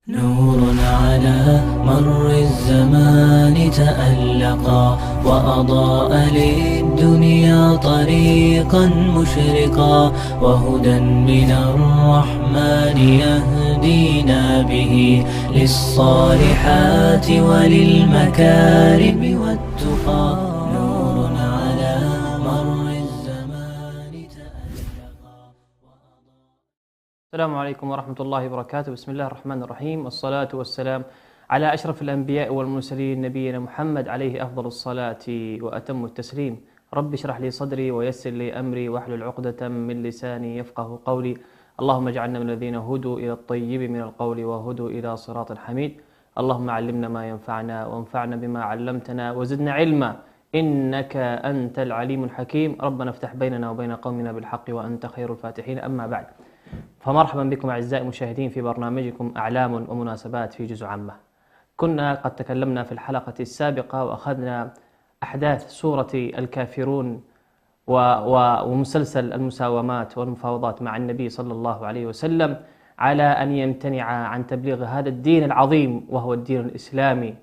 نور على مر الزمان تألقا وأضاء للدنيا طريقا مشرقا، وهدى من الرحمن يهدينا به للصالحات وللمكارم والتقى. نور على مر الزمان تألقا. السلام عليكم ورحمة الله وبركاته. بسم الله الرحمن الرحيم، والصلاة والسلام على أشرف الأنبياء والمرسلين نبينا محمد عليه أفضل الصلاة وأتم التسليم. رب اشرح لي صدري ويسر لي أمري واحلل عقدة من لساني يفقه قولي. اللهم اجعلنا من الذين هدوا إلى الطيب من القول وهدوا إلى صراط حميد. اللهم علمنا ما ينفعنا وانفعنا بما علمتنا وزدنا علما إنك أنت العليم الحكيم. ربنا افتح بيننا وبين قومنا بالحق وأنت خير الفاتحين. أما بعد، فمرحبا بكم أعزائي المشاهدين في برنامجكم أعلام ومناسبات في جزء عامة. كنا قد تكلمنا في الحلقة السابقة وأخذنا أحداث سورة الكافرون ومسلسل المساومات والمفاوضات مع النبي صلى الله عليه وسلم على أن يمتنع عن تبليغ هذا الدين العظيم، وهو الدين الإسلامي،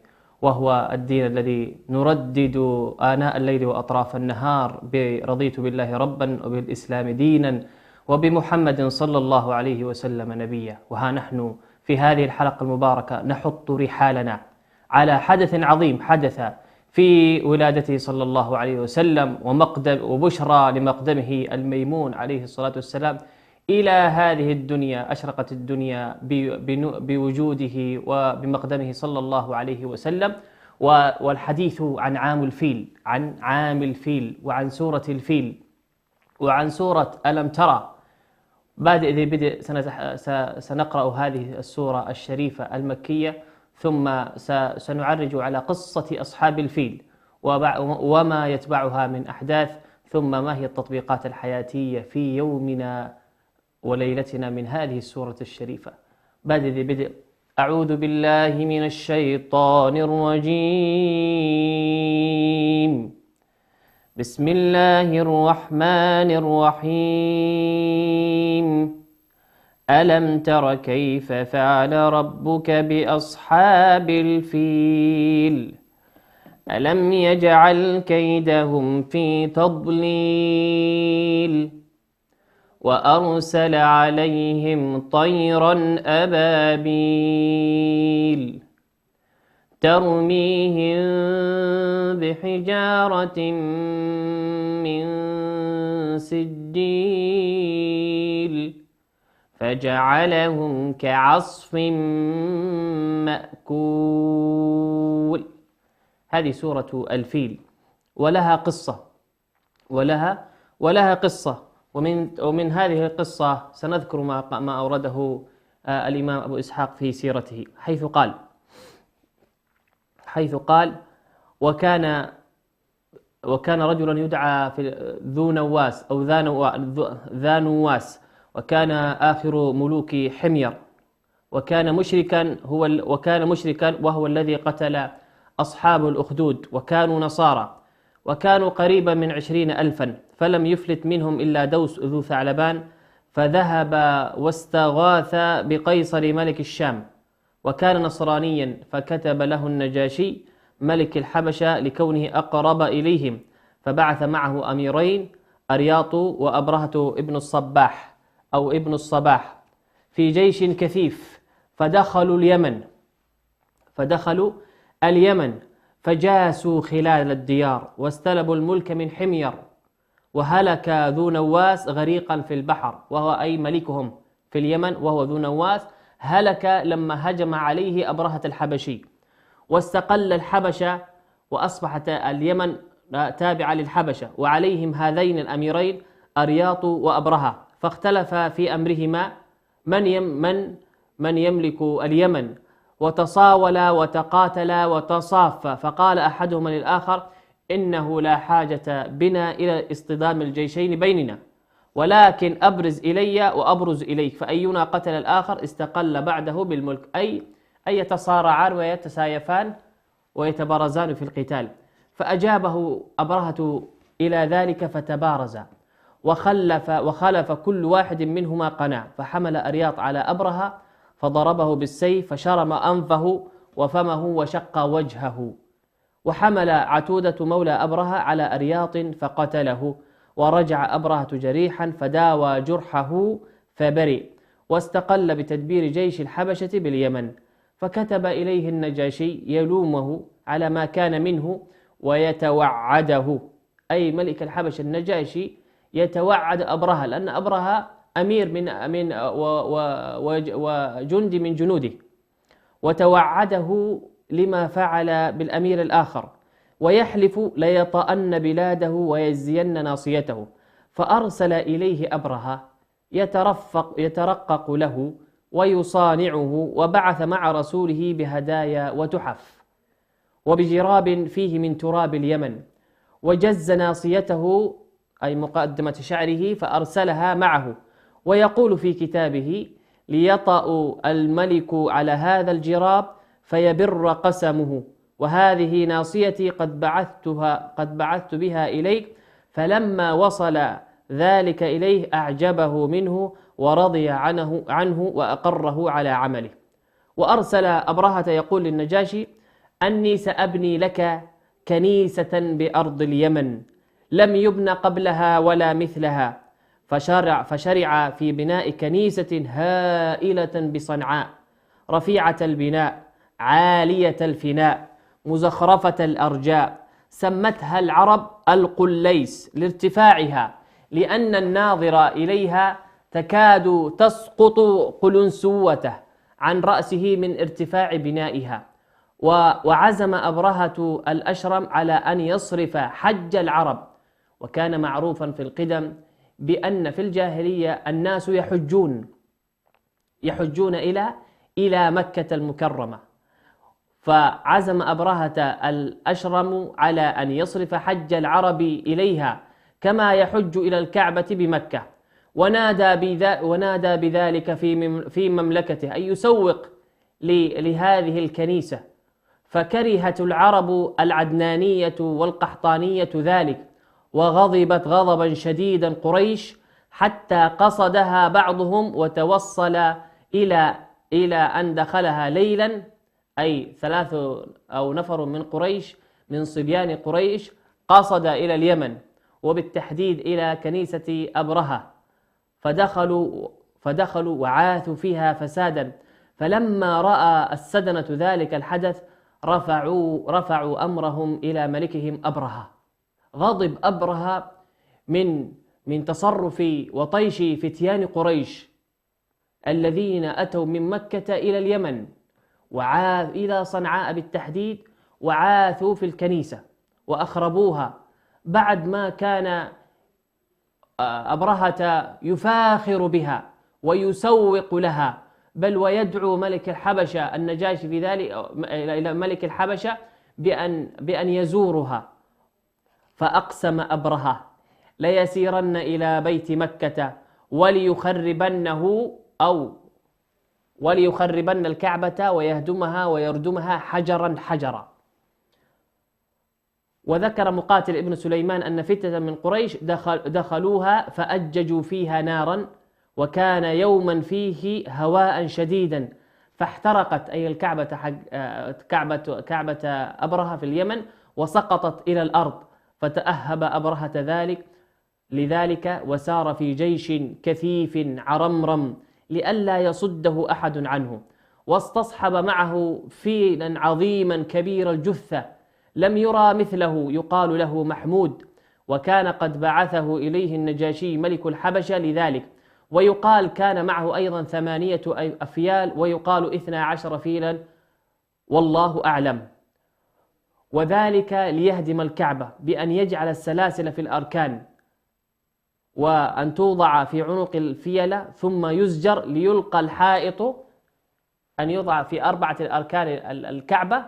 وهو الدين الذي نردد آناء الليل وأطراف النهار برضيت بالله ربا وبالإسلام دينا وبمحمد صلى الله عليه وسلم نبيا. وها نحن في هذه الحلقة المباركة نحط رحالنا على حدث عظيم حدث في ولادته صلى الله عليه وسلم وبشرى لمقدمه الميمون عليه الصلاة والسلام إلى هذه الدنيا. أشرقت الدنيا بوجوده وبمقدمه صلى الله عليه وسلم. والحديث عن عام الفيل وعن سورة الفيل وعن سورة ألم ترى. بدء سنقرأ هذه السورة الشريفة المكية، ثم سنعرج على قصة أصحاب الفيل وما يتبعها من أحداث، ثم ما هي التطبيقات الحياتية في يومنا وليلتنا من هذه السورة الشريفة. بدء أعوذ بالله من الشيطان الرجيم. بسم الله الرحمن الرحيم. ألم تر كيف فعل ربك بأصحاب الفيل؟ ألم يجعل كيدهم في تضليل؟ وأرسل عليهم طيرا أبابيل ترميهم بحجارة من سجيل فجعلهم كعصف مأكول. هذه سورة الفيل ولها قصة ومن هذه القصة سنذكر ما أورده الإمام أبو إسحاق في سيرته، حيث قال وكان رجلا يدعى ذو نواس أو ذا نواس، وكان آخر ملوك حمير، وكان مشركا وهو الذي قتل أصحاب الأخدود، وكانوا نصارى، وكانوا قريبا من 20,000، فلم يفلت منهم إلا دوس ذو ثعلبان، فذهب واستغاث بقيصر ملك الشام، وكان نصرانيا، فكتب له النجاشي ملك الحبشة لكونه أقرب إليهم، فبعث معه أميرين، أرياط وأبرهة ابن الصباح في جيش كثيف، فدخلوا اليمن فجاسوا خلال الديار واستلبوا الملك من حمير، وهلك ذو نواس غريقا في البحر، وهو أي ملكهم في اليمن وهو ذو نواس، هلك لما هجم عليه أبرهة الحبشي، واستقل الحبشة وأصبحت اليمن تابعة للحبشة، وعليهم هذين الأميرين أرياط وأبرهة، فاختلف في أمرهما من يملك اليمن، وتصاولا وتقاتلا وتصافا، فقال أحدهما للآخر إنه لا حاجة بنا إلى اصطدام الجيشين بيننا، ولكن أبرز إلي وأبرز إليك، فأينا قتل الآخر استقل بعده بالملك، أي يتصارعان ويتسايفان ويتبارزان في القتال. فأجابه أبرهة إلى ذلك فتبارز، وخلف كل واحد منهما قناع، فحمل أرياط على أبرهة فضربه بالسيف فشرم أنفه وفمه وشق وجهه. وحمل عتودة مولى أبرهة على أرياط فقتله، ورجع أبرهة جريحا فداوى جرحه فبرئ، واستقل بتدبير جيش الحبشة باليمن. فكتب إليه النجاشي يلومه على ما كان منه ويتوعده، أي ملك الحبشة النجاشي يتوعد أبرهة، لأن أبرهة أمير من وجندي من جنوده، وتوعده لما فعل بالأمير الآخر، ويحلف ليطأن بلاده ويزين ناصيته. فأرسل إليه أبرهة يترقق له ويصانعه، وبعث مع رسوله بهدايا وتحف وبجراب فيه من تراب اليمن، وجز ناصيته أي مقدمة شعره فأرسلها معه، ويقول في كتابه: ليطأ الملك على هذا الجراب فيبر قسمه، وهذه ناصيتي قد بعثت بها إليك. فلما وصل ذلك إليه أعجبه منه ورضي عنه وأقره على عمله. وأرسل أبرهة يقول للنجاشي: أني سأبني لك كنيسة بأرض اليمن لم يبن قبلها ولا مثلها. فشرع في بناء كنيسة هائلة بصنعاء، رفيعة البناء عالية الفناء مزخرفة الأرجاء، سمتها العرب القليس لارتفاعها، لأن الناظر إليها تكاد تسقط قلنسوته عن رأسه من ارتفاع بنائها. وعزم أبرهة الأشرم على أن يصرف حج العرب. وكان معروفا في القدم بأن في الجاهلية الناس يحجون إلى مكة المكرمة، فعزم أبرهة الأشرم على أن يصرف حج العرب إليها كما يحج إلى الكعبة بمكة، ونادى بذلك في مملكته أن يسوق لهذه الكنيسة. فكرهت العرب العدنانية والقحطانية ذلك، وغضبت غضبا شديدا قريش، حتى قصدها بعضهم وتوصل إلى أن دخلها ليلا، أي 3 أو نفر من قريش من صبيان قريش قصد إلى اليمن، وبالتحديد إلى كنيسة أبرهة، فدخلوا وعاثوا فيها فسادا. فلما رأى السدنة ذلك الحدث رفعوا أمرهم إلى ملكهم أبرهة. غضب أبرهة من تصرف وطيش فتيان قريش الذين أتوا من مكة إلى اليمن إلى صنعاء بالتحديد، وعاثوا في الكنيسة وأخربوها، بعد ما كان أبرهة يفاخر بها ويسوق لها، بل ويدعو ملك الحبشة النجاشي في ذلك إلى ملك الحبشة بأن يزورها. فأقسم أبرهة ليسيرن إلى بيت مكة وليخربن الكعبة ويهدمها ويردمها حجرا حجرا. وذكر مقاتل ابن سليمان أن فتنة من قريش دخلوها فأججوا فيها نارا، وكان يوما فيه هواء شديدا، فاحترقت أي كعبة أبرهة في اليمن وسقطت إلى الأرض. فتأهب أبرهة لذلك وسار في جيش كثيف عرمرم لئلا يصده أحد عنه، واستصحب معه فيلا عظيما كبير الجثة لم يرى مثله يقال له محمود، وكان قد بعثه إليه النجاشي ملك الحبشة لذلك. ويقال كان معه أيضا 8 أفيال، ويقال 12 فيلا، والله أعلم. وذلك ليهدم الكعبة بأن يجعل السلاسل في الأركان، وأن توضع في عنق الفيلة ثم يزجر ليلقى الحائط، أن يوضع في 4 أركان الكعبة،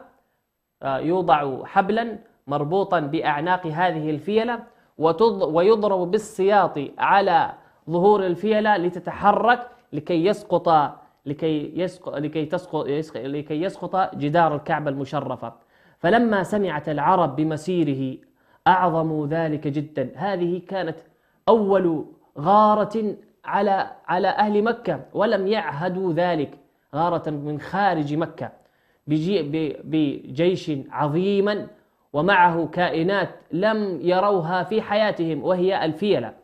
يوضع حبلا مربوطا بأعناق هذه الفيلة، ويضرب بالسياط على ظهور الفيلة لتتحرك لكي يسقط جدار الكعبة المشرفة. فلما سمعت العرب بمسيره أعظموا ذلك جدا. هذه كانت أول غارة على أهل مكة، ولم يعهدوا ذلك، غارة من خارج مكة بجيش عظيما ومعه كائنات لم يروها في حياتهم وهي الفيلة.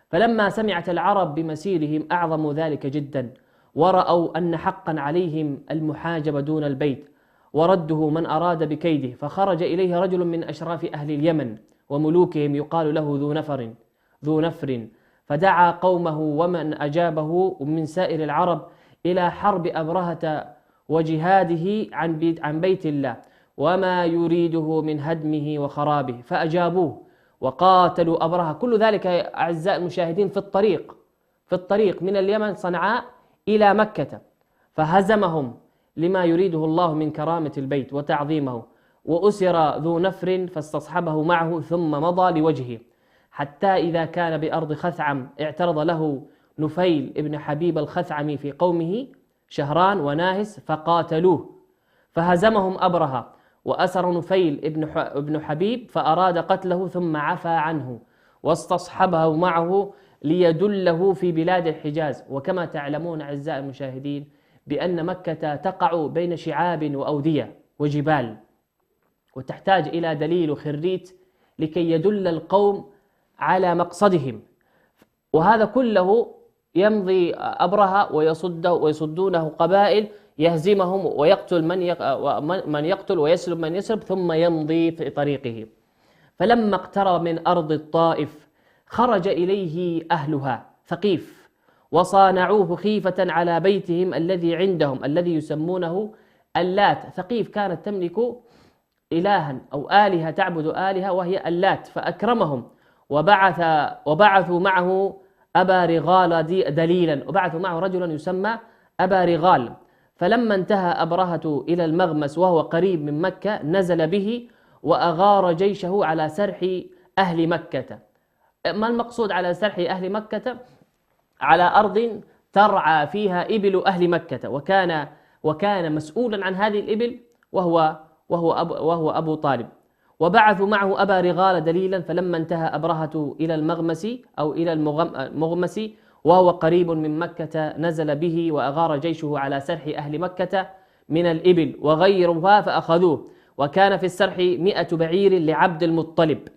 فلما سمعت العرب بمسيرهم أعظموا ذلك جدا، ورأوا أن حقا عليهم المحاجبة دون البيت ورده من أراد بكيده. فخرج إليه رجل من أشراف أهل اليمن وملوكهم يقال له ذو نفر، فدعا قومه ومن أجابه من سائر العرب إلى حرب أبرهة وجهاده عن بيت الله وما يريده من هدمه وخرابه، فأجابوه وقاتلوا أبرهة. كل ذلك أعزائي المشاهدين في الطريق من اليمن صنعاء إلى مكة، فهزمهم لما يريده الله من كرامة البيت وتعظيمه. وأسر ذو نفر فاستصحبه معه ثم مضى لوجهه، حتى إذا كان بأرض خثعم اعترض له نفيل ابن حبيب الخثعمي في قومه شهران وناهس فقاتلوه، فهزمهم أبرهة وأسر نفيل ابن حبيب فأراد قتله ثم عفى عنه واستصحبه معه ليدله في بلاد الحجاز. وكما تعلمون أعزائي المشاهدين بأن مكة تقع بين شعاب وأودية وجبال، وتحتاج إلى دليل وخريت لكي يدل القوم على مقصدهم. وهذا كله يمضي أبرهة ويصدونه قبائل يهزمهم ويقتل من يقتل ويسلب من يسلب ثم يمضي في طريقه. فلما اقترب من أرض الطائف خرج إليه أهلها ثقيف وصانعوه خيفة على بيتهم الذي عندهم الذي يسمونه اللات. ثقيف كانت تملك إلها أو آلهة تعبد آلهة وهي اللات، فأكرمهم وبعثوا معه أبا رغال دليلا، وبعثوا معه رجلا يسمى أبا رغال. فلما انتهى أبرهة إلى المغمس وهو قريب من مكة نزل به وأغار جيشه على سرح أهل مكة. ما المقصود على سرح أهل مكة؟ على أرض ترعى فيها إبل أهل مكة، وكان مسؤولا عن هذه الإبل وهو أبو طالب. وبعثوا معه أبا رغال دليلا. فلما انتهى أبرهة إلى المغمس أو إلى المغمس وهو قريب من مكة نزل به وأغار جيشه على سرح أهل مكة من الإبل وغيرها فأخذوه. وكان في السرح 100 بعير لعبد المطلب،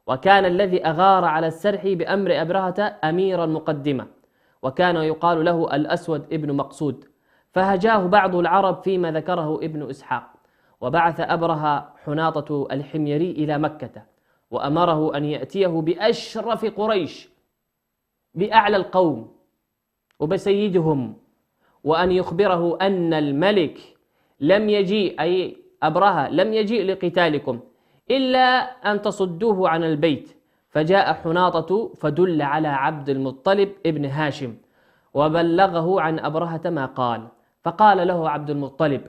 وكان الذي أغار على السرح بأمر أبرهة أمير المقدمة، وكان يقال له الأسود ابن مقصود. فهجاه بعض العرب فيما ذكره ابن إسحاق. وبعث أبرهة حناطة الحميري إلى مكة وأمره أن يأتيه بأشرف قريش بأعلى القوم وبسيدهم، وأن يخبره أن الملك لم يجيء، أي أبرهة لم يجيء لقتالكم إلا أن تصدوه عن البيت. فجاء حناطة فدل على عبد المطلب ابن هاشم وبلغه عن أبرهة ما قال. فقال له عبد المطلب: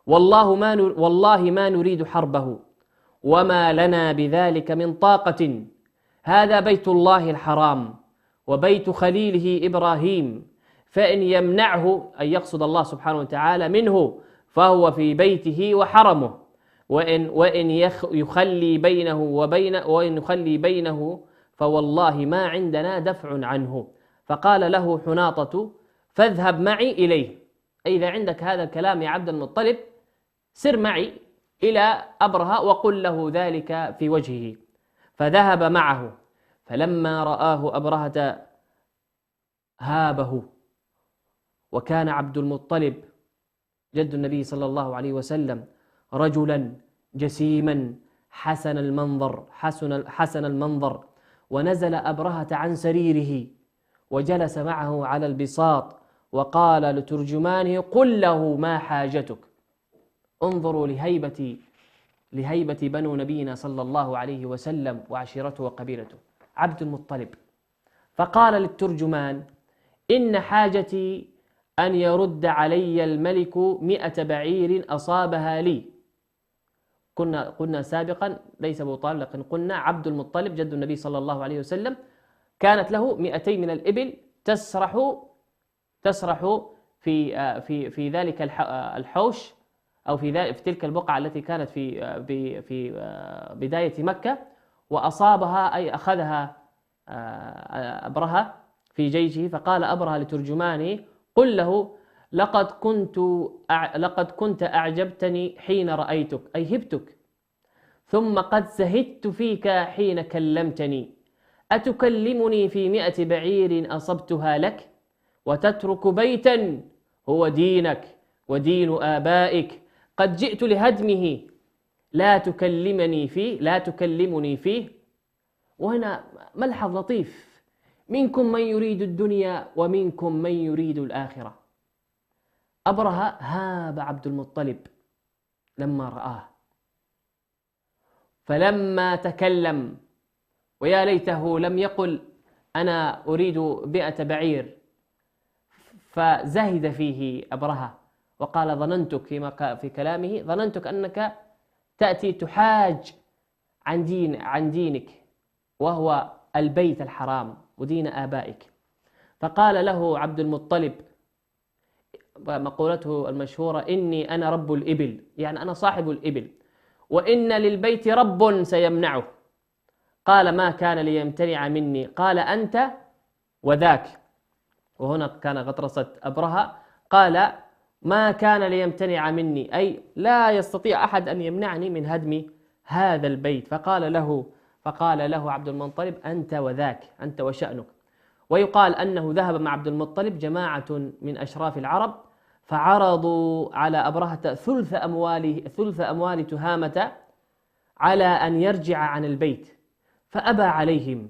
والله ما نريد حربه وما لنا بذلك من طاقة، هذا بيت الله الحرام وبيت خليله إبراهيم، فإن يمنعه أن يقصد الله سبحانه وتعالى منه فهو في بيته وحرمه، وإن يخلي بينه فوالله ما عندنا دفع عنه. فقال له حناطة: فاذهب معي إليه، إذا عندك هذا الكلام يا عبد المطلب سر معي إلى أبرهة وقل له ذلك في وجهه. فذهب معه، فلما رآه أبرهة هابه. وكان عبد المطلب جد النبي صلى الله عليه وسلم رجلا جسيما حسن المنظر. ونزل أبرهة عن سريره وجلس معه على البساط وقال لترجمانه: قل له ما حاجتك. انظروا لهيبة بنو نبينا صلى الله عليه وسلم وعشيرته وقبيلته عبد المطلب. فقال للترجمان: إن حاجتي أن يرد علي الملك 100 بعير أصابها لي. قلنا سابقا ليس أبو طالب، لكن قلنا عبد المطلب جد النبي صلى الله عليه وسلم كانت له 200 من الإبل تسرح في ذلك الحوش أو في تلك البقعة التي كانت في بداية مكة، وأصابها أي أخذها أبرهة في جيشه. فقال أبرهة لترجمانه: قل له لقد كنت أعجبتني حين رأيتك، أي هبتك، ثم قد زهدت فيك حين كلمتني، أتكلمني في 100 بعير أصبتها لك، وتترك بيتا هو دينك ودين آبائك، قد جئت لهدمه لا تكلمني فيه. وهنا ملحظ لطيف: منكم من يريد الدنيا ومنكم من يريد الآخرة. أبرهة هاب عبد المطلب لما رآه، فلما تكلم، ويا ليته لم يقل أنا أريد 100 بعير، فزهد فيه أبرهة وقال: ظننتك في كلامه ظننتك أنك تأتي تحاج عن دينك، وهو البيت الحرام ودين آبائك. فقال له عبد المطلب مقولته المشهورة: إني أنا رب الإبل، يعني أنا صاحب الإبل، وإن للبيت رب سيمنعه. قال: ما كان ليمتنع مني؟ قال: أنت وذاك. وهنا كان غطرسة أبرهة، قال: ما كان ليمتنع مني، أي لا يستطيع أحد أن يمنعني من هدم هذا البيت. فقال له عبد المطلب: أنت وذاك، أنت وشأنك. ويقال أنه ذهب مع عبد المطلب جماعة من أشراف العرب، فعرضوا على أبرهة ثلث أموال تهامة على أن يرجع عن البيت، فأبى عليهم،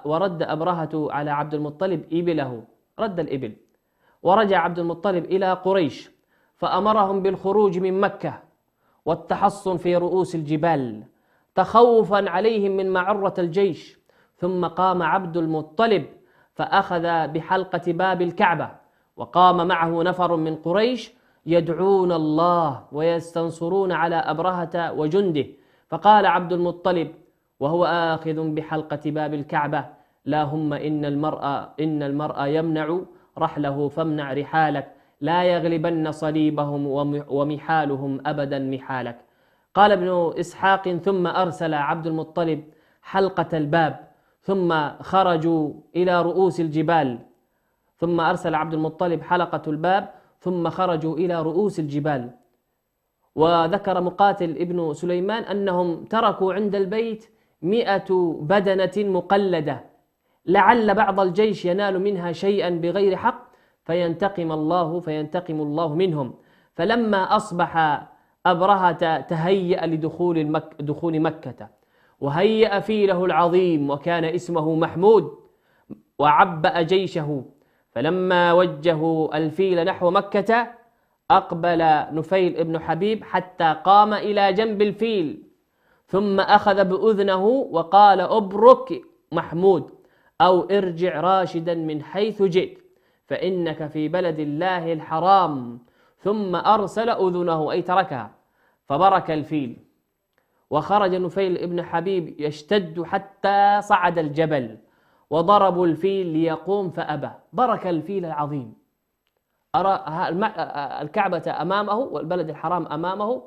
ورد أبرهة على عبد المطلب إبله، رد الإبل. ورجع عبد المطلب إلى قريش، فأمرهم بالخروج من مكة والتحصن في رؤوس الجبال تخوفا عليهم من معرة الجيش. ثم قام عبد المطلب فأخذ بحلقة باب الكعبة، وقام معه نفر من قريش يدعون الله ويستنصرون على أبرهة وجنده. فقال عبد المطلب وهو آخذ بحلقة باب الكعبة: اللهم إن المرء يمنع رحله فامنع رحالك، لا يغلبن صليبهم ومحالهم أبدا محالك. قال ابن إسحاق: ثم أرسل عبد المطلب حلقة الباب، ثم خرجوا إلى رؤوس الجبال. ثم أرسل عبد المطلب حلقة الباب ثم خرجوا إلى رؤوس الجبال. وذكر مقاتل ابن سليمان أنهم تركوا عند البيت 100 بدنة مقلدة، لعل بعض الجيش ينال منها شيئا بغير حق فينتقم الله منهم. فلما أصبح أبرهة تهيأ لدخول مكة، وهيأ فيله العظيم وكان اسمه محمود، وعبأ جيشه. فلما وجهوا الفيل نحو مكة أقبل نفيل ابن حبيب حتى قام إلى جنب الفيل، ثم أخذ بأذنه وقال: أبرك محمود، أو ارجع راشدا من حيث جئت، فإنك في بلد الله الحرام. ثم أرسل أذنه أي تركها، فبرك الفيل. وخرج نفيل ابن حبيب يشتد حتى صعد الجبل، وضربوا الفيل ليقوم فأبى. برك الفيل العظيم، الكعبة أمامه والبلد الحرام أمامه،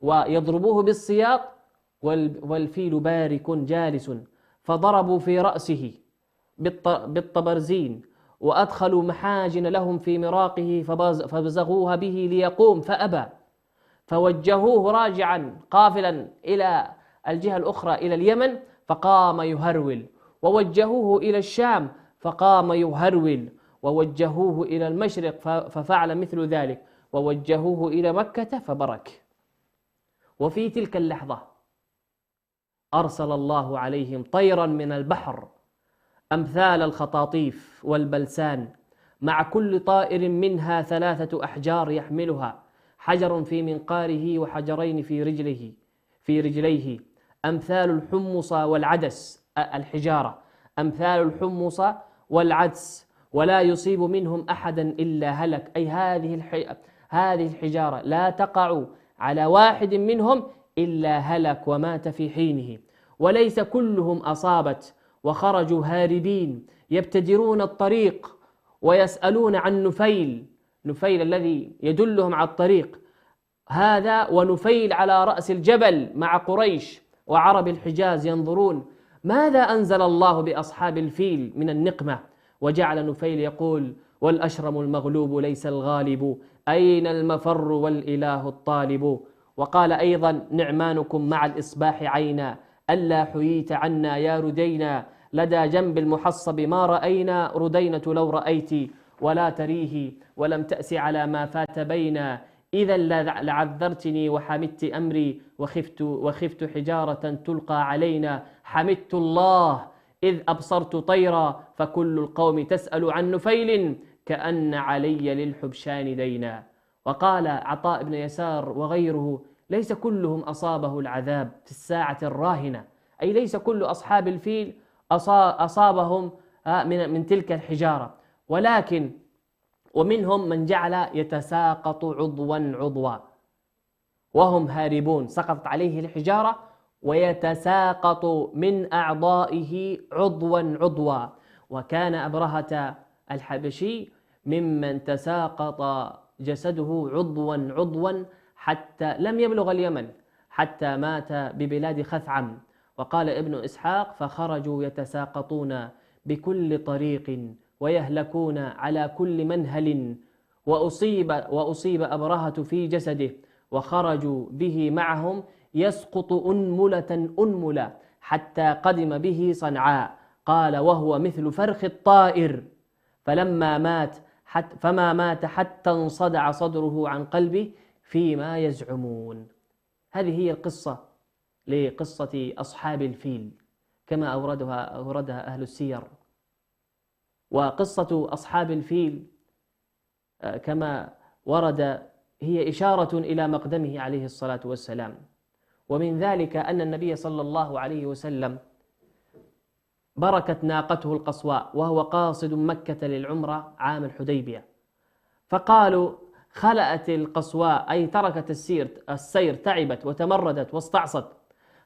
ويضربوه بالسياط والفيل بارك جالس. فضربوا في رأسه بالطبرزين، وأدخلوا محاجن لهم في مراقه فبزغوها به ليقوم فأبى. فوجهوه راجعا قافلا إلى الجهة الأخرى إلى اليمن، فقام يهرول. ووجهوه إلى الشام فقام يهرول. ووجهوه إلى المشرق ففعل مثل ذلك. ووجهوه إلى مكة فبرك. وفي تلك اللحظة أرسل الله عليهم طيرا من البحر أمثال الخطاطيف والبلسان، مع كل طائر منها 3 أحجار يحملها، حجر في منقاره وحجرين في رجليه، أمثال الحمص والعدس، الحجارة أمثال الحمص والعدس، ولا يصيب منهم أحدا إلا هلك. أي هذه الحجارة لا تقع على واحد منهم إلا هلك ومات في حينه. وليس كلهم أصابت، وخرجوا هاربين يبتدرون الطريق ويسألون عن نفيل الذي يدلهم على الطريق هذا، ونفيل على رأس الجبل مع قريش وعرب الحجاز ينظرون ماذا أنزل الله بأصحاب الفيل من النقمة. وجعل نفيل يقول: والأشرم المغلوب ليس الغالب، أين المفر والإله الطالب. وقال أيضا: نعمانكم مع الإصباح عينا، ألا حييت عنا يا ردينا، لدى جنب المحصب ما رأينا، ردينة لو رأيت ولا تريه، ولم تأس على ما فات بينا، إذا لعذرتني وحمدت أمري، وخفت حجارة تلقى علينا، حمدت الله إذ أبصرت طيرا، فكل القوم تسأل عن نفيل، كأن علي للحبشان دينا. وقال عطاء بن يسار وغيره: ليس كلهم أصابه العذاب في الساعة الراهنة، أي ليس كل أصحاب الفيل أصابهم من تلك الحجارة، ولكن ومنهم من جعل يتساقط عضوا وهم هاربون، سقطت عليه الحجارة ويتساقط من أعضائه عضوا. وكان أبرهة الحبشي ممن تساقط جسده عضوا حتى لم يبلغ اليمن، حتى مات ببلاد خثعم. وقال ابن إسحاق: فخرجوا يتساقطون بكل طريق ويهلكون على كل منهل، وأصيب أبرهة في جسده، وخرجوا به معهم يسقط أنملة حتى قدم به صنعاء. قال: وهو مثل فرخ الطائر، فما مات حتى انصدع صدره عن قلبه فيما يزعمون. هذه هي القصة لقصة أصحاب الفيل كما أوردها أهل السير. وقصة أصحاب الفيل كما ورد هي إشارة إلى مقدمه عليه الصلاة والسلام. ومن ذلك أن النبي صلى الله عليه وسلم بركت ناقته القصواء وهو قاصد مكة للعمرة عام الحديبية، فقالوا: خلأت القصواء، أي تركت السير، تعبت وتمردت واستعصت.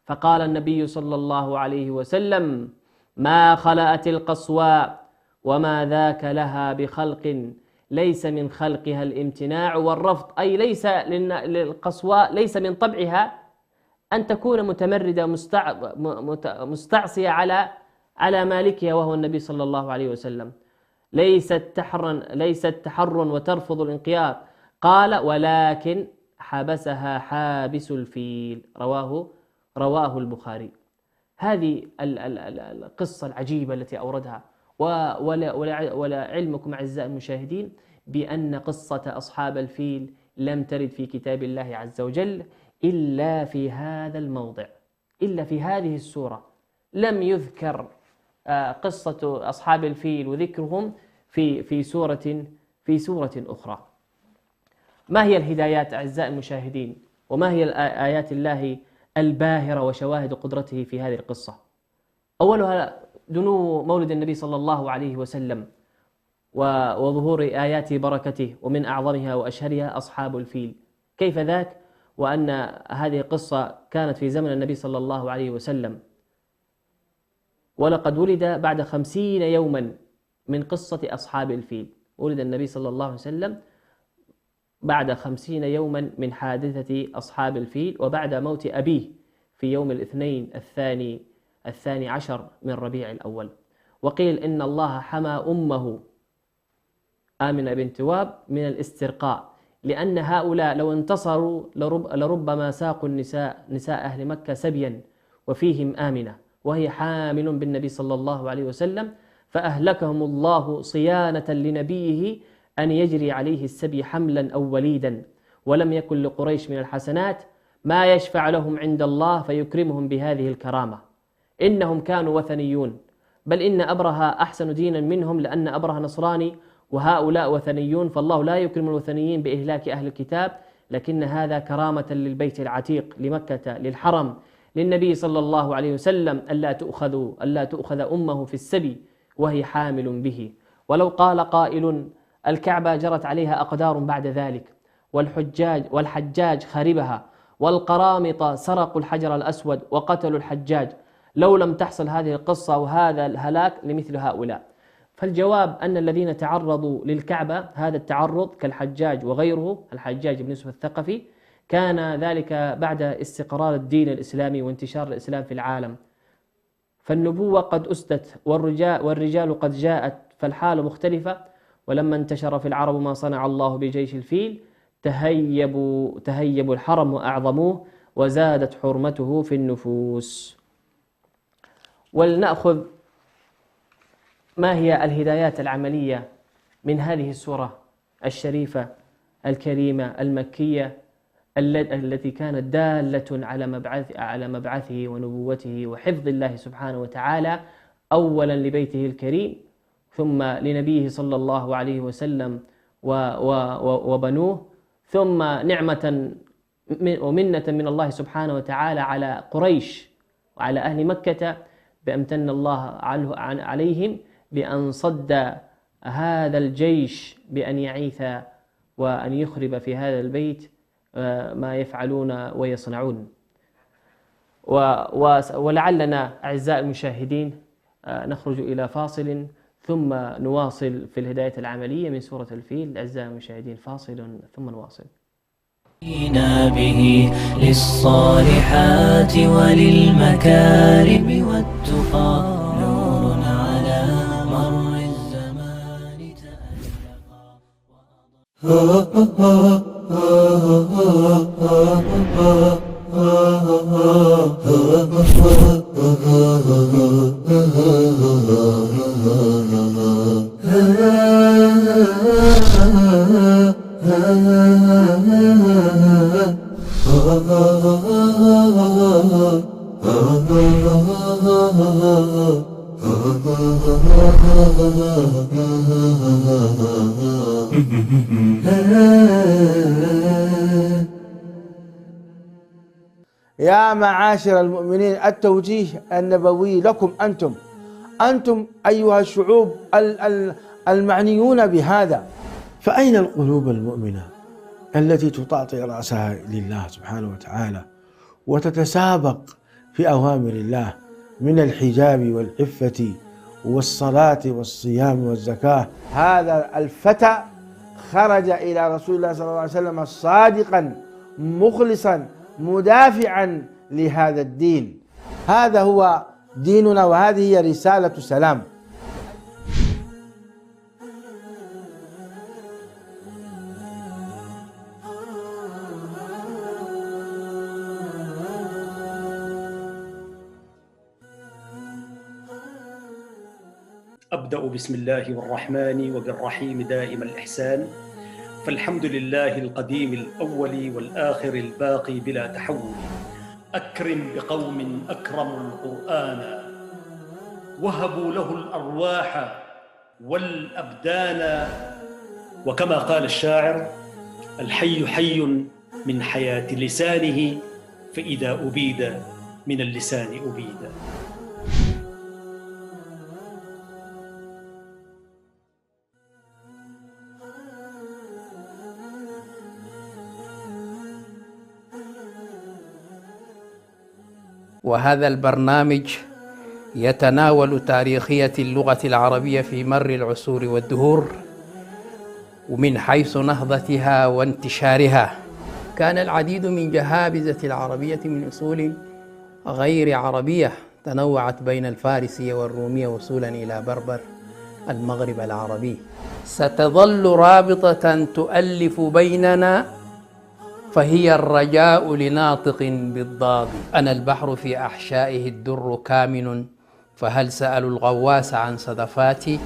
فقال النبي صلى الله عليه وسلم: ما خلأت القصواء، وما ذاك لها بخلق، ليس من خلقها الامتناع والرفض، أي ليس للقصواء ليس من طبعها أن تكون متمردة مستعصية على مالكها وهو النبي صلى الله عليه وسلم، ليست تحرا وترفض الانقياد. قال: ولكن حبسها حابس الفيل، رواه البخاري. هذه القصة العجيبة التي أوردها. ولعلمكم أعزائي المشاهدين بأن قصة أصحاب الفيل لم ترد في كتاب الله عز وجل إلا في هذا الموضع، إلا في هذه السورة، لم يذكر قصة أصحاب الفيل وذكرهم في سورة أخرى. ما هي الهدايات أعزائي المشاهدين؟ وما هي آيات الله الباهرة وشواهد قدرته في هذه القصة؟ أولها دنو مولد النبي صلى الله عليه وسلم وظهور آيات بركته، ومن أعظمها وأشهرها أصحاب الفيل. كيف ذاك وأن هذه القصة كانت في زمن النبي صلى الله عليه وسلم، ولقد ولد بعد 50 يوما من قصة أصحاب الفيل. ولد النبي صلى الله عليه وسلم بعد 50 يوما من حادثة أصحاب الفيل، وبعد موت أبيه في يوم الاثنين الثاني عشر من ربيع الأول. وقيل إن الله حمى أمه آمنة بنت وهب من الاسترقاء، لأن هؤلاء لو انتصروا لربما ساقوا نساء أهل مكة سبيا، وفيهم آمنة وهي حامل بالنبي صلى الله عليه وسلم، فأهلكهم الله صيانة لنبيه أن يجري عليه السبي حملا أو وليدا. ولم يكن لقريش من الحسنات ما يشفع لهم عند الله فيكرمهم بهذه الكرامة، إنهم كانوا وثنيون، بل إن أبرهة أحسن دينا منهم، لأن أبرهة نصراني وهؤلاء وثنيون، فالله لا يكرم الوثنيين بإهلاك أهل الكتاب، لكن هذا كرامة للبيت العتيق، لمكة، للحرم، للنبي صلى الله عليه وسلم، ألا تؤخذ أمه في السبي وهي حامل به. ولو قال قائل: الكعبة جرت عليها أقدار بعد ذلك، والحجاج خربها، والقرامطة سرقوا الحجر الأسود وقتلوا الحجاج، لو لم تحصل هذه القصة وهذا الهلاك لمثل هؤلاء. فالجواب أن الذين تعرضوا للكعبة هذا التعرض كالحجاج وغيره، الحجاج بن يوسف الثقفي، كان ذلك بعد استقرار الدين الإسلامي وانتشار الإسلام في العالم، فالنبوة قد أسدت والرجال قد جاءت، فالحال مختلفة. ولما انتشر في العرب ما صنع الله بجيش الفيل تهيبوا الحرم وأعظموه، وزادت حرمته في النفوس. ولنأخذ ما هي الهدايات العملية من هذه السورة الشريفة الكريمة المكية التي كانت دالة على مبعثه ونبوته وحفظ الله سبحانه وتعالى، أولا لبيته الكريم، ثم لنبيه صلى الله عليه وسلم وبنوه، ثم نعمة ومنة من الله سبحانه وتعالى على قريش وعلى أهل مكة بأمتن الله عليهم بأن صد هذا الجيش بأن يعيث وأن يخرب في هذا البيت ما يفعلون ويصنعون. ولعلنا أعزائي المشاهدين نخرج إلى فاصل ثم نواصل في الهداية العملية من سورة الفيل. أعزائي المشاهدين، فاصل ثم نواصل. به للصالحات وللمكارم والتقى، نور على مر الزمان يا معاشر المؤمنين، التوجيه النبوي لكم أنتم أيها الشعوب المعنيون بهذا. فأين القلوب المؤمنة التي تطاطي رأسها لله سبحانه وتعالى وتتسابق في أوامر الله من الحجاب والعفة والصلاة والصيام والزكاة؟ هذا الفتى خرج إلى رسول الله صلى الله عليه وسلم صادقا مخلصا مدافعا لهذا الدين. هذا هو ديننا وهذه هي رسالة سلام. أبدأ بسم الله الرحمن وبالرحيم دائم الإحسان، فالحمد لله القديم الأول والآخر الباقي بلا تحول. أكرم بقوم أكرموا القرآن وهبوا له الأرواح والأبدان، وكما قال الشاعر: الحي حي من حياة لسانه، فإذا أبيد من اللسان أبيد. وهذا البرنامج يتناول تاريخية اللغة العربية في مر العصور والدهور، ومن حيث نهضتها وانتشارها. كان العديد من جهابذة العربية من أصول غير عربية تنوعت بين الفارسية والرومية وصولا إلى بربر المغرب العربي. ستظل رابطة تؤلف بيننا، فهي الرجاء لناطق بالضاد. أنا البحر في أحشائه الدر كامن، فهل سألوا الغواص عن صدفاتي؟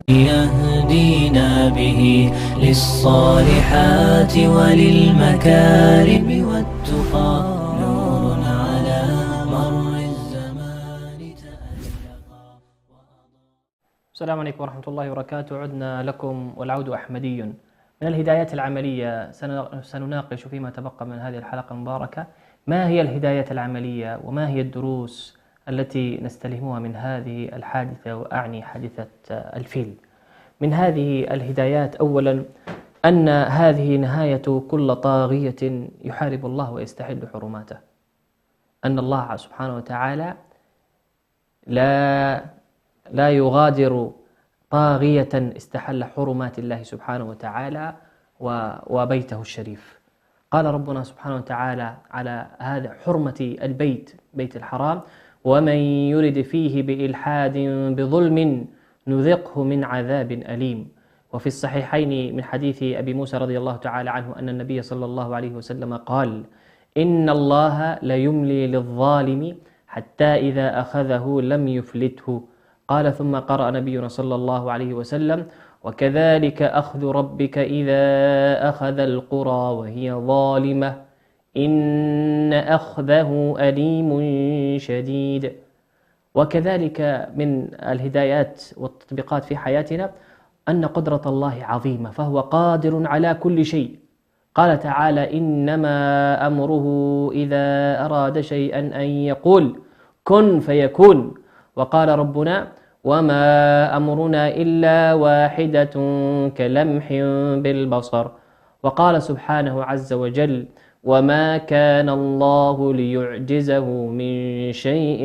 يهدينا به للصالحات وللمكارم والتقى نور على مر الزمان تألقا. السلام عليكم ورحمة الله وبركاته. عدنا لكم والعود أحمدي. من الهدايات العملية سنناقش فيما تبقى من هذه الحلقة المباركة ما هي الهدايات العملية وما هي الدروس التي نستلهمها من هذه الحادثة، وأعني حادثة الفيل. من هذه الهدايات أولا أن هذه نهاية كل طاغية يحارب الله ويستحل حرماته، أن الله سبحانه وتعالى لا يغادر طاغية استحل حرمات الله سبحانه وتعالى وبيته الشريف. قال ربنا سبحانه وتعالى على هذا حرمة البيت، بيت الحرام: ومن يرد فيه بإلحاد بظلم نذقه من عذاب أليم. وفي الصحيحين من حديث أبي موسى رضي الله تعالى عنه أن النبي صلى الله عليه وسلم قال: إن الله ليملي للظالم حتى إذا أخذه لم يفلته. قال ثم قرأ نبينا صلى الله عليه وسلم: وكذلك أخذ ربك إذا أخذ القرى وهي ظالمة إن أخذه أليم شديد. وكذلك من الهدايات والتطبيقات في حياتنا أن قدرة الله عظيمة، فهو قادر على كل شيء. قال تعالى: إنما أمره إذا أراد شيئا أن يقول كن فيكون. وقال ربنا: وما أمرنا إلا واحدة كلمح بالبصر. وقال سبحانه عز وجل: وما كان الله ليعجزه من شيء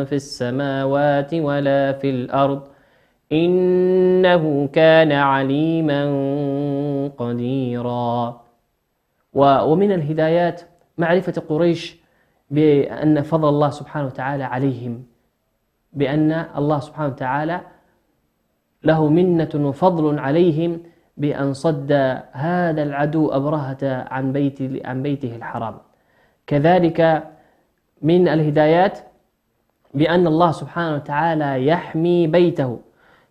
في السماوات ولا في الأرض إنه كان عليما قديرا. ومن الهدايات معرفة قريش بأن فضل الله سبحانه وتعالى عليهم، بأن الله سبحانه وتعالى له منة وفضل عليهم بأن صد هذا العدو أبرهة عن بيته الحرام. كذلك من الهدايات بأن الله سبحانه وتعالى يحمي بيته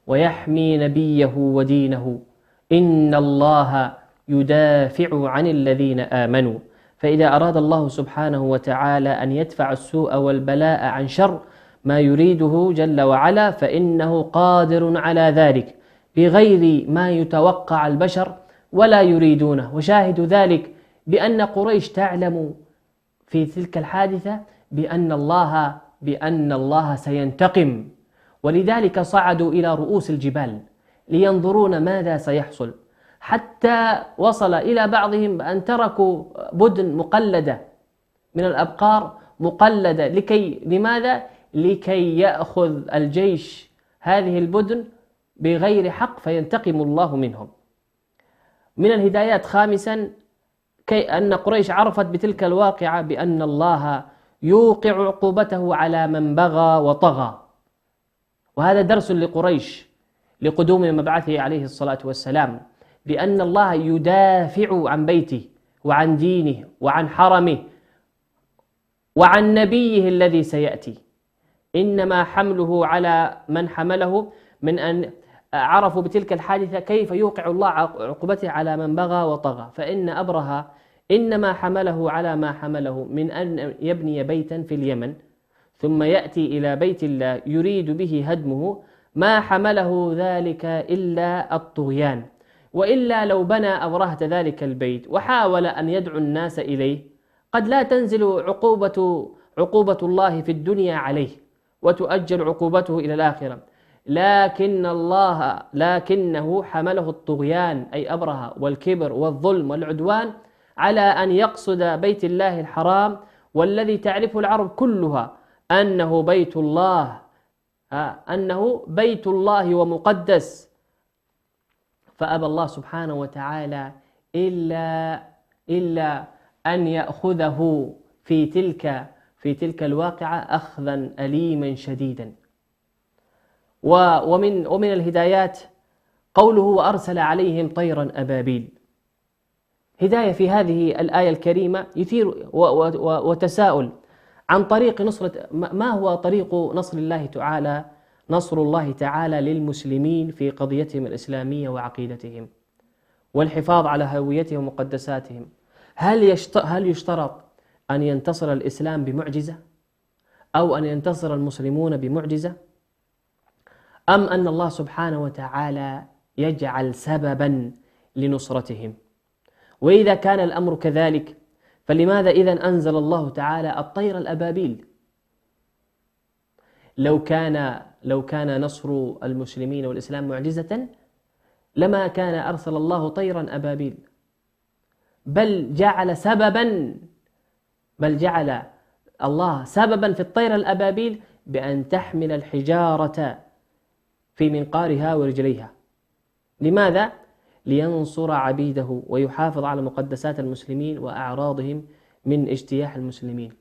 ويحمي نبيه ودينه. إن الله يدافع عن الذين آمنوا. فإذا أراد الله سبحانه وتعالى أن يدفع السوء والبلاء عن شر ما يريده جل وعلا فإنه قادر على ذلك بغير ما يتوقع البشر ولا يريدونه. وشاهد ذلك بأن قريش تعلم في تلك الحادثة بأن الله سينتقم، ولذلك صعدوا إلى رؤوس الجبال لينظرون ماذا سيحصل، حتى وصل إلى بعضهم أن تركوا بدن مقلدة من الأبقار مقلدة. لماذا؟ لكي يأخذ الجيش هذه البدن بغير حق فينتقم الله منهم. من الهدايات خامسا أن قريش عرفت بتلك الواقعة بأن الله يوقع عقوبته على من بغى وطغى، وهذا درس لقريش لقدوم مبعثه عليه الصلاة والسلام، بأن الله يدافع عن بيته وعن دينه وعن حرمه وعن نبيه الذي سيأتي. إنما حمله على من حمله من أن عرفوا بتلك الحادثة كيف يوقع الله عقوبته على من بغى وطغى. فإن أبرهة إنما حمله على ما حمله من أن يبني بيتا في اليمن ثم يأتي إلى بيت الله يريد به هدمه، ما حمله ذلك إلا الطغيان. وإلا لو بنى أبرهة ذلك البيت وحاول أن يدعو الناس إليه قد لا تنزل عقوبة الله في الدنيا عليه وتؤجل عقوبته إلى الآخرة، لكنه حمله الطغيان أي أبرهة والكبر والظلم والعدوان على أن يقصد بيت الله الحرام، والذي تعرفه العرب كلها أنه بيت الله ومقدس. فأبى الله سبحانه وتعالى إلا أن يأخذه في تلك الواقعة أخذا أليما شديدا. ومن الهدايات قوله: وأرسل عليهم طيرا أبابيل. هداية في هذه الآية الكريمة يثير وتساؤل عن طريق نصرة. ما هو طريق نصر الله تعالى للمسلمين في قضيتهم الإسلامية وعقيدتهم والحفاظ على هويتهم ومقدساتهم؟ هل يشترط أن ينتصر الإسلام بمعجزة، أو أن ينتصر المسلمون بمعجزة، أم أن الله سبحانه وتعالى يجعل سببا لنصرتهم؟ وإذا كان الأمر كذلك فلماذا إذن أنزل الله تعالى الطير الأبابيل؟ لو كان نصر المسلمين والإسلام معجزة لما كان أرسل الله طيرا أبابيل، بل جعل الله سببا في الطير الأبابيل بأن تحمل الحجارة في منقارها ورجليها. لماذا؟ لينصر عبيده ويحافظ على مقدسات المسلمين وأعراضهم من اجتياح المسلمين.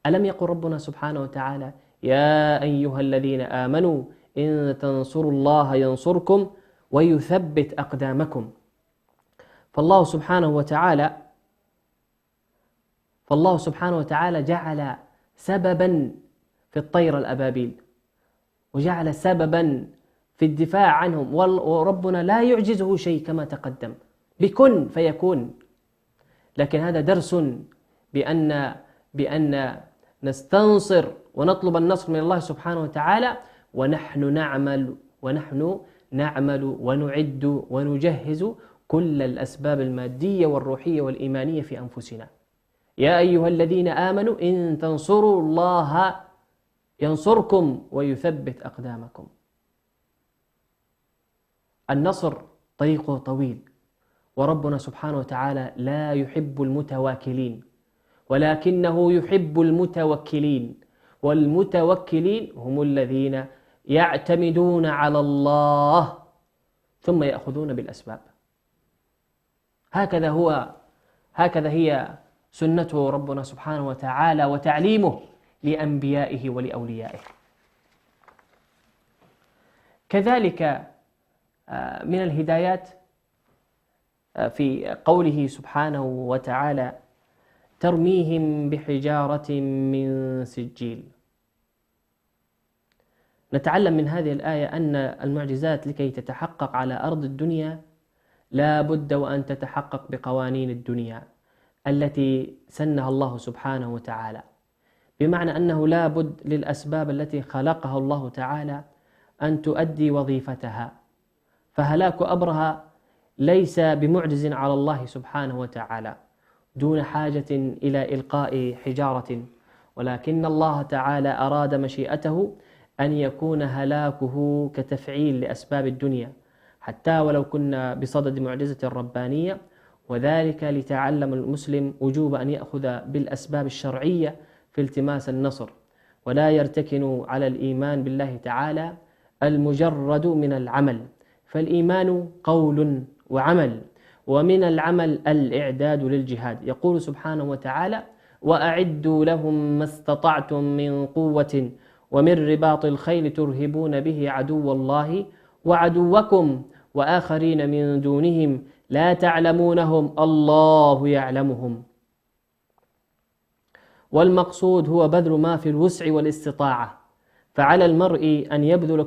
ألم يقل ربنا سبحانه وتعالى: يا أيها الذين آمنوا إن تنصروا الله ينصركم ويثبت أقدامكم. فالله سبحانه وتعالى جعل سببا في الطير الأبابيل، وجعل سببا في الدفاع عنهم، وربنا لا يعجزه شيء كما تقدم، بكن فيكون. لكن هذا درس بأن نستنصر ونطلب النصر من الله سبحانه وتعالى، ونحن نعمل ونعد ونجهز كل الأسباب المادية والروحية والإيمانية في أنفسنا. يا أيها الذين آمنوا إن تنصروا الله ينصركم ويثبت أقدامكم. النصر طريقه طويل، وربنا سبحانه وتعالى لا يحب المتواكلين، ولكنه يحب المتوكلين، والمتوكلين هم الذين يعتمدون على الله ثم يأخذون بالأسباب. هكذا هي سنته ربنا سبحانه وتعالى وتعليمه لأنبيائه ولأوليائه. كذلك من الهدايات في قوله سبحانه وتعالى: ترميهم بحجارة من سجيل. نتعلم من هذه الآية أن المعجزات لكي تتحقق على أرض الدنيا لا بد وأن تتحقق بقوانين الدنيا التي سنها الله سبحانه وتعالى، بمعنى أنه لا بد للأسباب التي خلقها الله تعالى أن تؤدي وظيفتها. فهلاك أبرهة ليس بمعجز على الله سبحانه وتعالى دون حاجة إلى إلقاء حجارة، ولكن الله تعالى أراد مشيئته أن يكون هلاكه كتفعيل لأسباب الدنيا، حتى ولو كنا بصدد معجزة ربانية، وذلك لتعلم المسلم وجوب أن يأخذ بالأسباب الشرعية في التماس النصر، ولا يرتكن على الإيمان بالله تعالى المجرد من العمل، فالإيمان قول وعمل، ومن العمل الإعداد للجهاد. يقول سبحانه وتعالى: وأعدوا لهم ما استطعتم من قوة ومن رباط الخيل ترهبون به عدو الله وعدوكم وآخرين من دونهم لا تعلمونهم الله يعلمهم. والمقصود هو بذل ما في الوسع والاستطاعة، فعلى المرء أن يبذل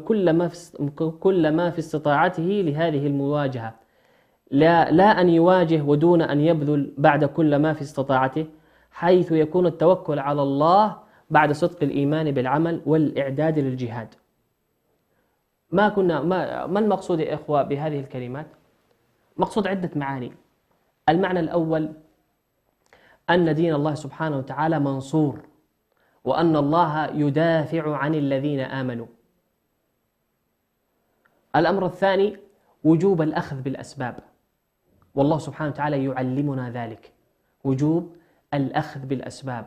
كل ما في استطاعته لهذه المواجهة، لا أن يواجه ودون أن يبذل بعد كل ما في استطاعته، حيث يكون التوكل على الله بعد صدق الإيمان بالعمل والإعداد للجهاد. ما المقصود يا إخوة بهذه الكلمات؟ مقصود عدة معاني. المعنى الأول أن دين الله سبحانه وتعالى منصور، وأن الله يدافع عن الذين آمنوا. الأمر الثاني وجوب الأخذ بالأسباب، والله سبحانه وتعالى يعلمنا ذلك، وجوب الأخذ بالأسباب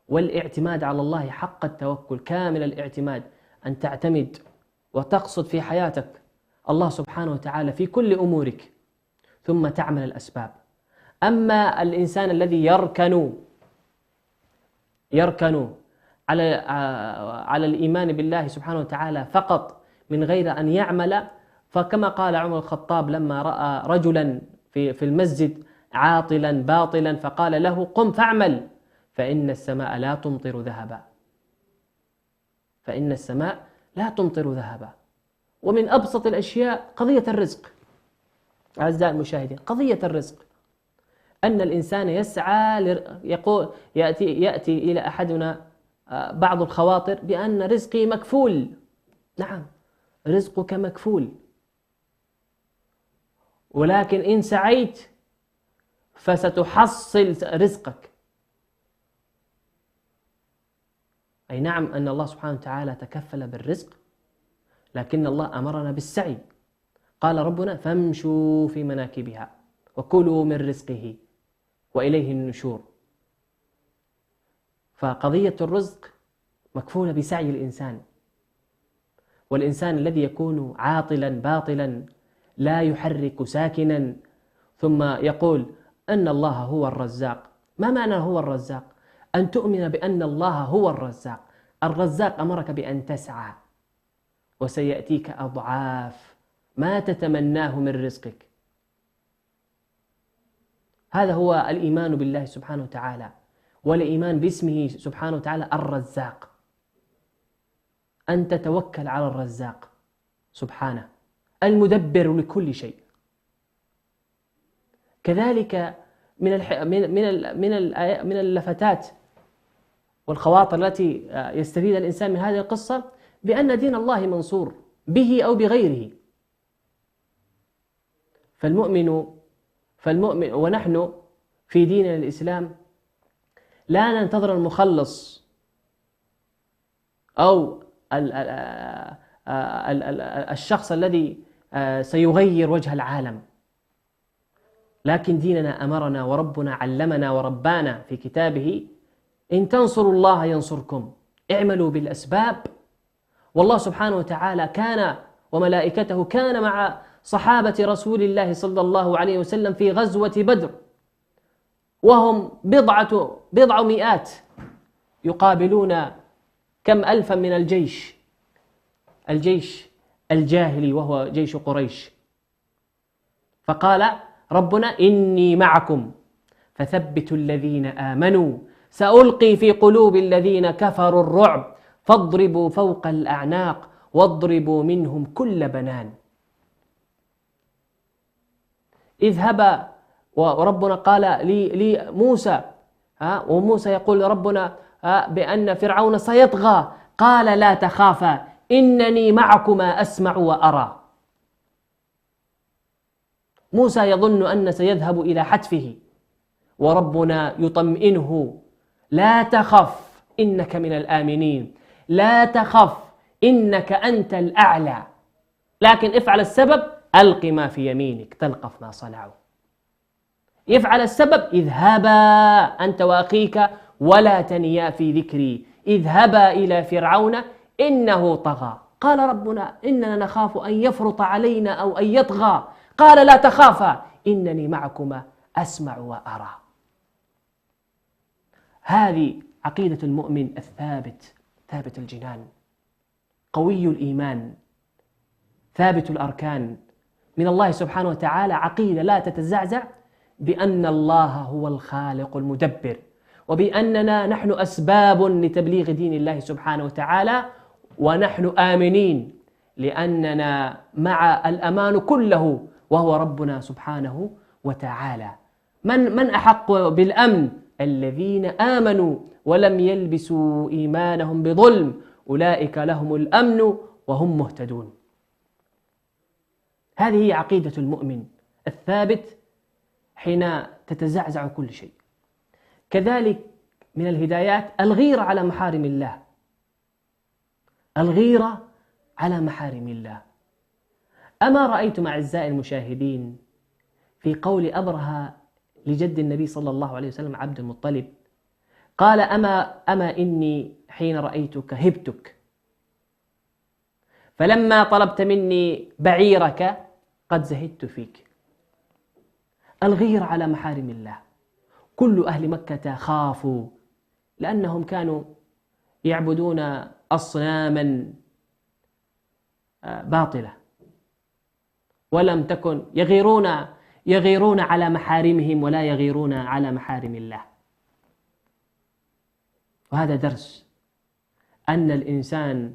والاعتماد على الله حق التوكل، كامل الاعتماد، أن تعتمد وتقصد في حياتك الله سبحانه وتعالى في كل أمورك، ثم تعمل الأسباب. أما الإنسان الذي يركن على الإيمان بالله سبحانه وتعالى فقط من غير أن يعمل، فكما قال عمر الخطاب لما رأى رجلا في المسجد عاطلا باطلا فقال له قم فاعمل فإن السماء لا تمطر ذهبا، فإن السماء لا تمطر ذهبا. ومن أبسط الأشياء قضية الرزق. أعزائي المشاهدين، قضية الرزق، أن الإنسان يسعى يقول يأتي إلى أحدنا بعض الخواطر بأن رزقي مكفول. نعم، رزقك مكفول، ولكن إن سعيت فستحصل رزقك. أي نعم أن الله سبحانه وتعالى تكفل بالرزق، لكن الله أمرنا بالسعي. قال ربنا فامشوا في مناكبها وكلوا من رزقه وإليه النشور. فقضية الرزق مكفولة بسعي الإنسان، والإنسان الذي يكون عاطلا باطلا لا يحرك ساكنا ثم يقول أن الله هو الرزاق. ما معنى هو الرزاق؟ أن تؤمن بأن الله هو الرزاق. الرزاق أمرك بأن تسعى وسيأتيك أضعاف ما تتمناه من رزقك. هذا هو الإيمان بالله سبحانه وتعالى، والإيمان باسمه سبحانه وتعالى الرزاق، أن تتوكل على الرزاق سبحانه المدبر لكل شيء. كذلك من اللفتات والخواطر التي يستفيد الإنسان من هذه القصة بأن دين الله منصور به أو بغيره. فالمؤمن ونحن في ديننا الإسلام لا ننتظر المخلص أو الشخص الذي سيغير وجه العالم، لكن ديننا أمرنا وربنا علمنا وربانا في كتابه إن تنصروا الله ينصركم، اعملوا بالأسباب. والله سبحانه وتعالى كان وملائكته كان مع صحابة رسول الله صلى الله عليه وسلم في غزوة بدر، وهم بضع مئات يقابلون كم ألفا من الجيش الجاهلي وهو جيش قريش. فقال ربنا إني معكم فثبتوا الذين آمنوا سألقي في قلوب الذين كفروا الرعب فاضربوا فوق الأعناق واضربوا منهم كل بنان. اذهبا، وربنا قال لموسى وموسى يقول ربنا بأن فرعون سيطغى، قال لا تخافا إنني معكما أسمع وأرى. موسى يظن أن سيذهب إلى حتفه، وربنا يطمئنه لا تخف إنك من الآمنين، لا تخف إنك أنت الأعلى، لكن افعل السبب، ألق ما في يمينك تلقف ما صنعوا. يفعل السبب، اذهبا أنت وأخيك ولا تنيا في ذكري، اذهبا إلى فرعون إنه طغى. قال ربنا إننا نخاف أن يفرط علينا أو أن يطغى، قال لا تخافا إنني معكما أسمع وأرى. هذه عقيدة المؤمن الثابت، ثابت الجنان، قوي الإيمان، ثابت الأركان من الله سبحانه وتعالى، عقيدة لا تتزعزع بأن الله هو الخالق المدبر، وبأننا نحن أسباب لتبليغ دين الله سبحانه وتعالى، ونحن آمنين لأننا مع الأمان كله وهو ربنا سبحانه وتعالى. من أحق بالأمن؟ الذين آمنوا ولم يلبسوا إيمانهم بظلم أولئك لهم الأمن وهم مهتدون. هذه هي عقيدة المؤمن الثابت حين تتزعزع كل شيء. كذلك من الهدايات الغيرة على محارم الله، الغيرة على محارم الله. أما رأيتم أعزائي المشاهدين في قول أبرهة لجد النبي صلى الله عليه وسلم عبد المطلب، قال أما إني حين رأيتك هبتك، فلما طلبت مني بعيرك قد زهدت فيك. الغيرة على محارم الله. كل أهل مكة خافوا لأنهم كانوا يعبدون أصناما باطلة، ولم تكن يغيرون على محارمهم ولا يغيرون على محارم الله. وهذا درس أن الإنسان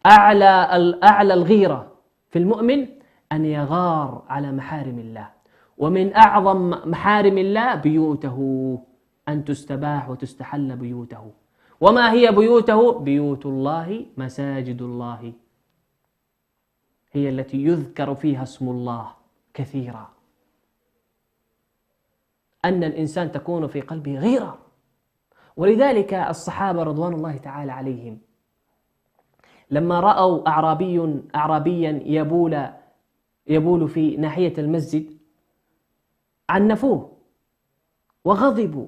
أعلى الغيرة في المؤمن أن يغار على محارم الله. ومن أعظم محارم الله بيوته، أن تستباح وتستحل بيوته. وما هي بيوته؟ بيوت الله مساجد الله، هي التي يذكر فيها اسم الله كثيرا. أن الإنسان تكون في قلبه غيرة. ولذلك الصحابة رضوان الله تعالى عليهم لما رأوا أعرابيا يبول في ناحية المسجد عنفوه وغضبوا،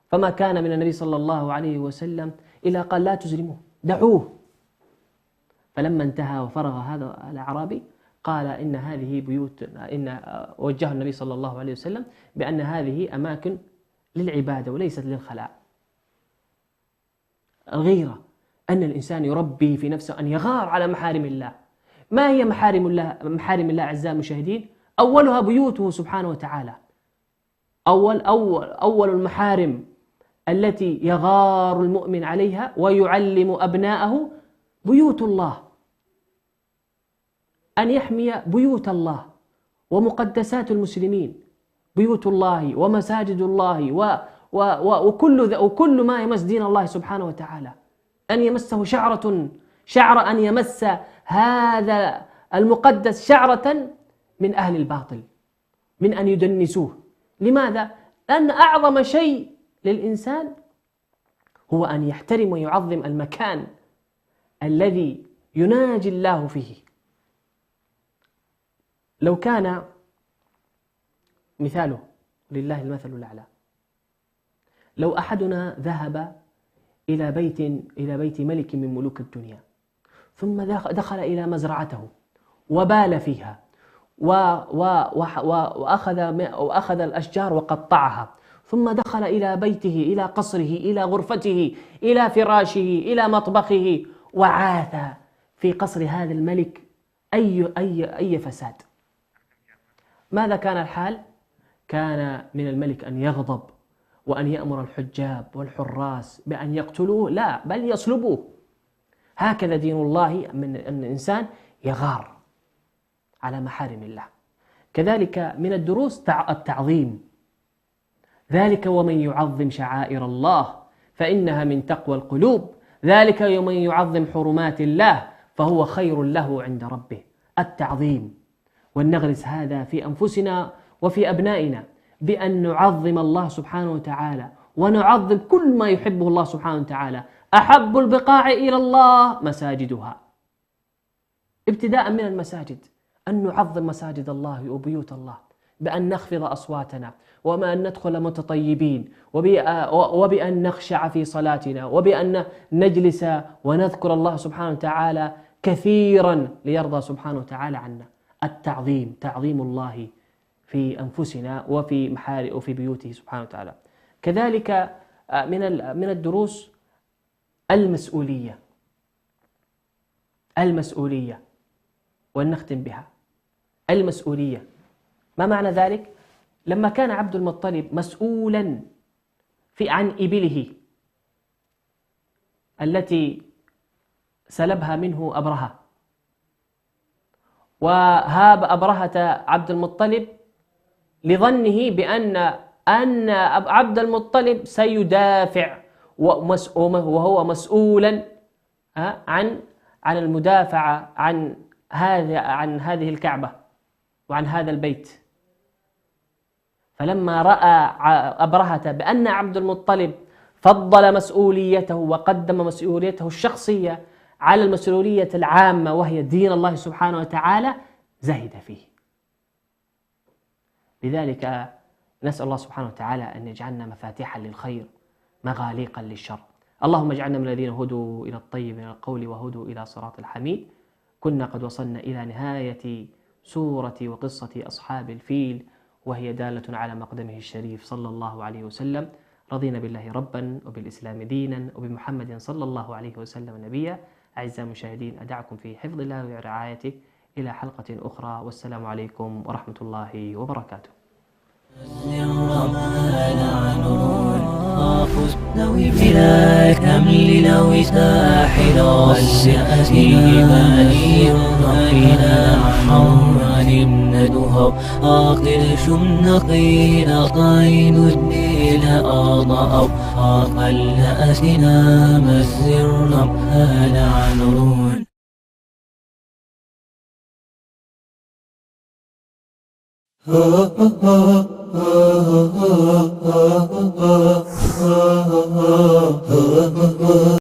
فما كان من النبي صلى الله عليه وسلم إلا قال لا تزرموه، دعوه. فلما انتهى وفرغ هذا الأعرابي قال إن هذه بيوت، وجه النبي صلى الله عليه وسلم بأن هذه أماكن للعبادة وليست للخلاء. الغيرة أن الإنسان يربي في نفسه أن يغار على محارم الله. ما هي محارم الله؟ محارم الله أعزائي المشاهدين أولها بيوته سبحانه وتعالى. أول المحارم التي يغار المؤمن عليها ويعلم أبناءه بيوت الله، أن يحمي بيوت الله ومقدسات المسلمين، بيوت الله ومساجد الله وكل ما يمس دين الله سبحانه وتعالى. أن يمسه شعر أن يمس هذا المقدس شعرة من أهل الباطل، من أن يدنسوه. لماذا؟ لأن أعظم شيء للإنسان هو أن يحترم ويعظم المكان الذي يناجي الله فيه. لو كان مثاله لله المثل الأعلى، لو أحدنا ذهب إلى بيت ملك من ملوك الدنيا، ثم دخل إلى مزرعته وبال فيها وأخذ الأشجار وقطعها، ثم دخل إلى بيته، إلى قصره، إلى غرفته، إلى فراشه، إلى مطبخه، وعاث في قصر هذا الملك أي فساد. ماذا كان الحال؟ كان من الملك أن يغضب وأن يأمر الحجاب والحراس بأن يقتلوه، لا بل يصلبوه. هكذا دين الله، من أن الإنسان يغار على محارم الله. كذلك من الدروس التعظيم، ذلك ومن يعظم شعائر الله فإنها من تقوى القلوب، ذلك ومن يعظم حرمات الله فهو خير له عند ربه. التعظيم، ونغرس هذا في أنفسنا وفي أبنائنا بأن نعظم الله سبحانه وتعالى ونعظم كل ما يحبه الله سبحانه وتعالى. أحب البقاع إلى الله مساجدها، ابتداء من المساجد، أن نعظم مساجد الله وبيوت الله، بأن نخفض أصواتنا، وما أن ندخل متطيبين، وبأن نخشع في صلاتنا، وبأن نجلس ونذكر الله سبحانه وتعالى كثيرا ليرضى سبحانه وتعالى عنا. التعظيم، تعظيم الله في أنفسنا وفي بيوته سبحانه وتعالى. كذلك من الدروس المسؤولية، ونختم بها. المسؤولية، ما معنى ذلك؟ لما كان عبد المطلب مسؤولا عن إبله التي سلبها منه أبرهة، وهاب أبرهة عبد المطلب لظنه بأن عبد المطلب سيدافع وهو مسؤولا عن المدافعة عن هذه الكعبة وعن هذا البيت. فلما رأى أبرهة بأن عبد المطلب فضل مسؤوليته وقدم مسؤوليته الشخصية على المسؤولية العامة وهي دين الله سبحانه وتعالى، زهد فيه. لذلك نسأل الله سبحانه وتعالى أن يجعلنا مفاتيحا للخير مغاليقا للشر. اللهم اجعلنا من الذين هدوا إلى الطيب من القول وهدوا إلى صراط الحميد. كنا قد وصلنا إلى نهاية سورة وقصة أصحاب الفيل، وهي دالة على مقدمه الشريف صلى الله عليه وسلم. رضينا بالله ربا وبالإسلام دينا وبمحمد صلى الله عليه وسلم نبيا. أعزائي المشاهدين، أدعكم في حفظ الله ورعايته إلى حلقة أخرى، والسلام عليكم ورحمة الله وبركاته. نوي بلا كمل نوي ساحل والسأسي مالي ربنا حران ندها آخر شمن قيل قين الدين أضاء أقل أسنا مسر هذا عنرون.